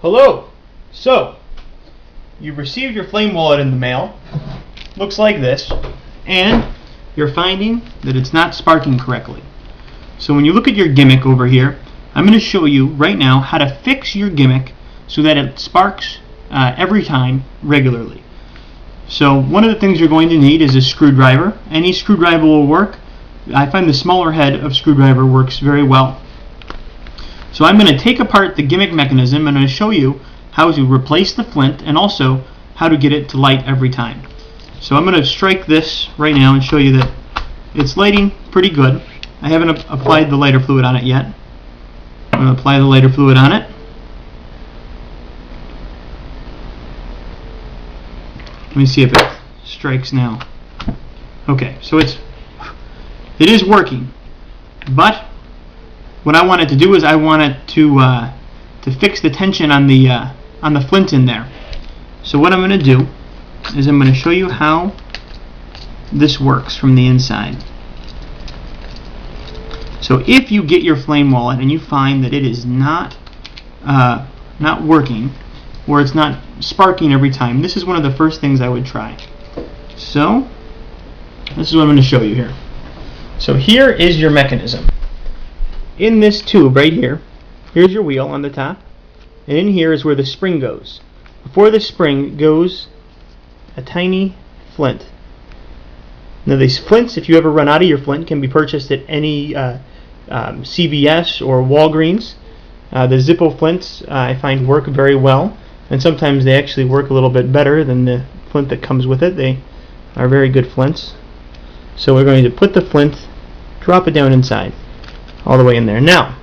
Hello! So, you've received your flame wallet in the mail. Looks like this. And you're finding that it's not sparking correctly. So when you look at your gimmick over here, I'm going to show you right now how to fix your gimmick so that it sparks every time regularly. So one of the things you're going to need is a screwdriver. Any screwdriver will work. I find the smaller head of screwdriver works very well. So I'm going to take apart the gimmick mechanism and I'm going to show you how to replace the flint and also how to get it to light every time. So I'm going to strike this right now and show you that it's lighting pretty good. I haven't applied the lighter fluid on it yet. I'm going to apply the lighter fluid on it. Let me see if it strikes now. Okay, so it is working, but what I want it to do is I want it to fix the tension on the flint in there. So what I'm going to do is I'm going to show you how this works from the inside. So if you get your flame wallet and you find that it is not working, or it's not sparking every time, this is one of the first things I would try. So this is what I'm going to show you here. So here is your mechanism. In this tube right here, here's your wheel on the top, and in here is where the spring goes. Before the spring goes a tiny flint. Now these flints, if you ever run out of your flint, can be purchased at any CVS or Walgreens. The Zippo flints I find work very well, and sometimes they actually work a little bit better than the flint that comes with it. They are very good flints. So we're going to put the flint, drop it down inside, all the way in there. Now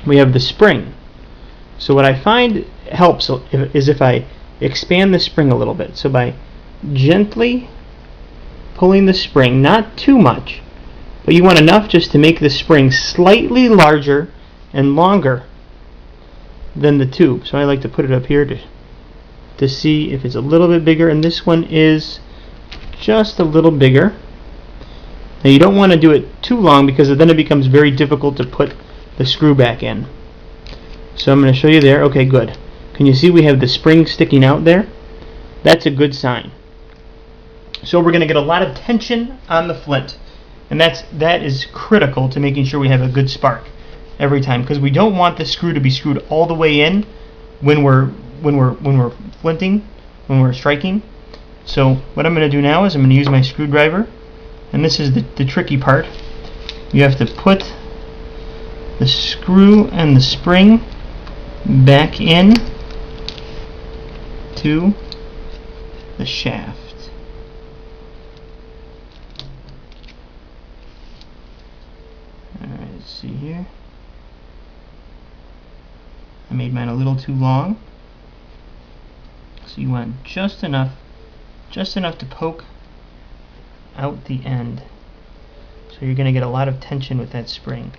we have the spring. So what I find helps is if I expand the spring a little bit. So by gently pulling the spring, not too much, but you want enough just to make the spring slightly larger and longer than the tube. So I like to put it up here to see if it's a little bit bigger, and this one is just a little bigger. Now you don't want to do it too long because then it becomes very difficult to put the screw back in. So I'm going to show you there. Okay, good. Can you see we have the spring sticking out there? That's a good sign. So we're going to get a lot of tension on the flint, and that is critical to making sure we have a good spark every time, because we don't want the screw to be screwed all the way in when we're flinting, when we're striking. So what I'm going to do now is I'm going to use my screwdriver, and this is the tricky part. You have to put the screw and the spring back in to the shaft. Alright, let's see here. I made mine a little too long. So you want just enough to poke out the end. So you're going to get a lot of tension with that spring.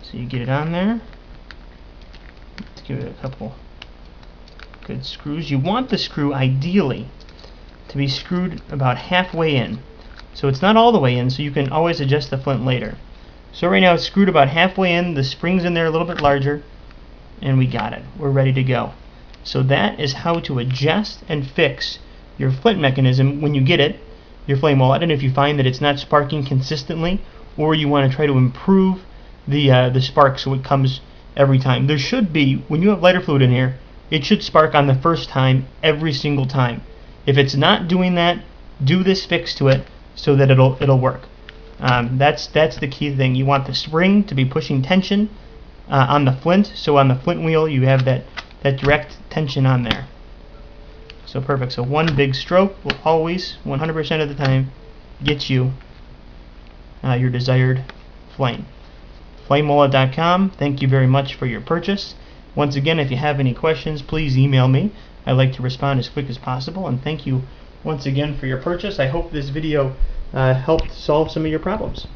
So you get it on there. Let's give it a couple good screws. You want the screw ideally to be screwed about halfway in. So it's not all the way in, so you can always adjust the flint later. So right now it's screwed about halfway in, the spring's in there a little bit larger, and we got it. We're ready to go. So that is how to adjust and fix your flint mechanism when you get it, your flame wallet, and if you find that it's not sparking consistently, or you want to try to improve the spark so it comes every time. There should be, when you have lighter fluid in here, it should spark on the first time every single time. If it's not doing that, do this fix to it so that it'll work. That's the key thing. You want the spring to be pushing tension on the flint, so on the flint wheel you have that direct tension on there. So perfect. So one big stroke will always, 100% of the time, get you your desired flame. FlameWallet.com. Thank you very much for your purchase. Once again, if you have any questions, please email me. I like to respond as quick as possible, and thank you once again for your purchase. I hope this video helped solve some of your problems.